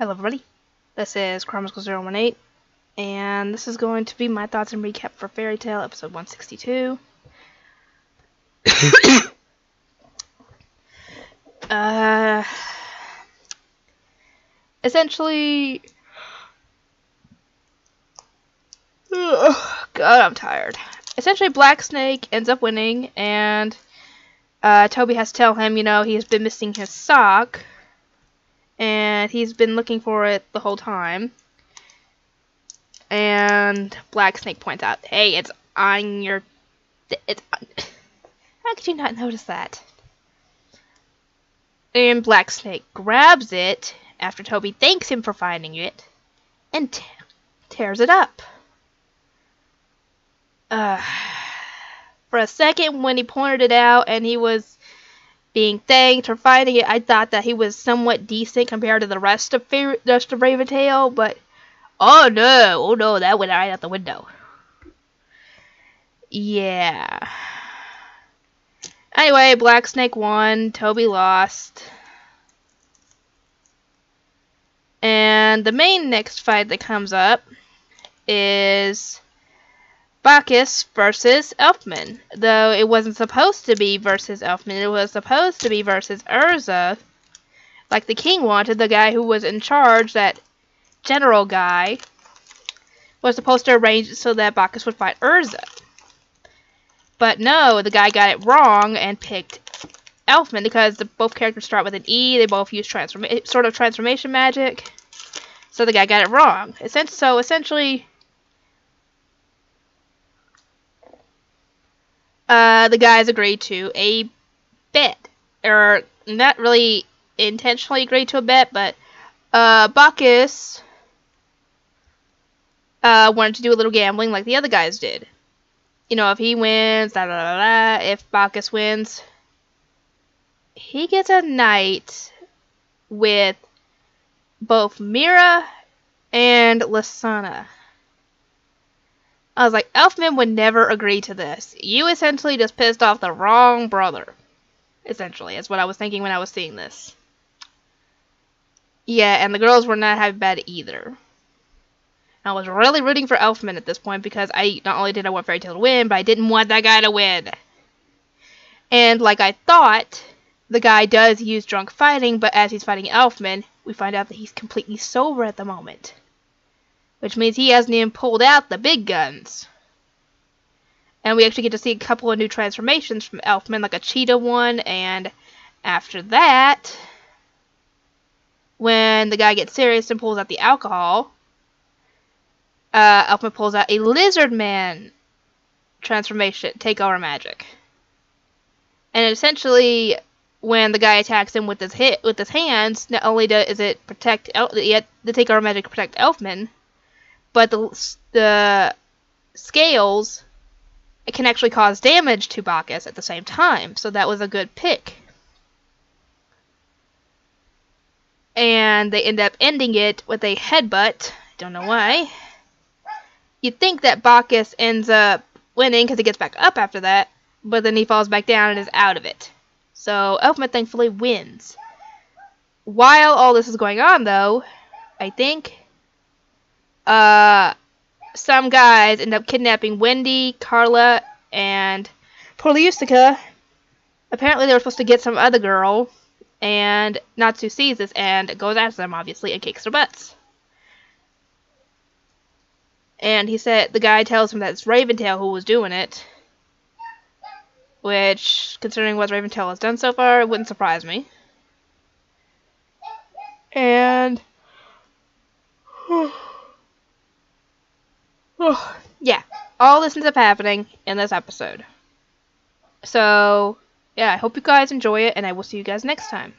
Hello everybody, this is Chromical018, and this is going to be my thoughts and recap for Fairy Tail episode 162. Essentially, God, I'm tired. Essentially, Black Snake ends up winning, and Toby has to tell him, he's been missing his sock. And he's been looking for it the whole time. And Black Snake points out, hey, it's on your... How could you not notice that? And Black Snake grabs it after Toby thanks him for finding it and tears it up. For a second, when he pointed it out and he was being thanked for finding it, I thought that he was somewhat decent compared to the rest of Raven Tail, but oh no, that went right out the window. Yeah. Anyway, Black Snake won, Toby lost. And the main next fight that comes up is Bacchus versus Elfman, though it wasn't supposed to be versus Elfman. It was supposed to be versus Urza, like the king wanted. The guy who was in charge, that general guy, was supposed to arrange it so that Bacchus would fight Urza. But no, the guy got it wrong and picked Elfman because both characters start with an E. They both use sort of transformation magic. So the guy got it wrong. So essentially... the guys agreed to a bet, or not really intentionally agreed to a bet, but Bacchus wanted to do a little gambling like the other guys did. If he wins, if Bacchus wins, he gets a night with both Mira and Lasana. I was like, Elfman would never agree to this. You essentially just pissed off the wrong brother. Essentially, that's what I was thinking when I was seeing this. Yeah, and the girls were not having bad either. I was really rooting for Elfman at this point because not only did I want Fairy Tail to win, but I didn't want that guy to win. And like I thought, the guy does use drunk fighting, but as he's fighting Elfman, we find out that he's completely sober at the moment. Which means he hasn't even pulled out the big guns. And we actually get to see a couple of new transformations from Elfman, like a cheetah one, and after that, when the guy gets serious and pulls out the alcohol, Elfman pulls out a lizard man transformation, takeover magic. And essentially, when the guy attacks him with his hands, not only does it protect the takeover magic protect Elfman, but the scales, it can actually cause damage to Bacchus at the same time. So that was a good pick. And they end up ending it with a headbutt. Don't know why. You'd think that Bacchus ends up winning because he gets back up after that. But then he falls back down and is out of it. So Elfman thankfully wins. While all this is going on, though, I think... some guys end up kidnapping Wendy, Carla, and Poliustica. Apparently they were supposed to get some other girl, and Natsu sees this and goes after them, obviously, and kicks their butts. And the guy tells him that it's Raven Tail who was doing it, which, considering what Raven Tail has done so far, it wouldn't surprise me. And... yeah, all this ends up happening in this episode. So, yeah, I hope you guys enjoy it, and I will see you guys next time.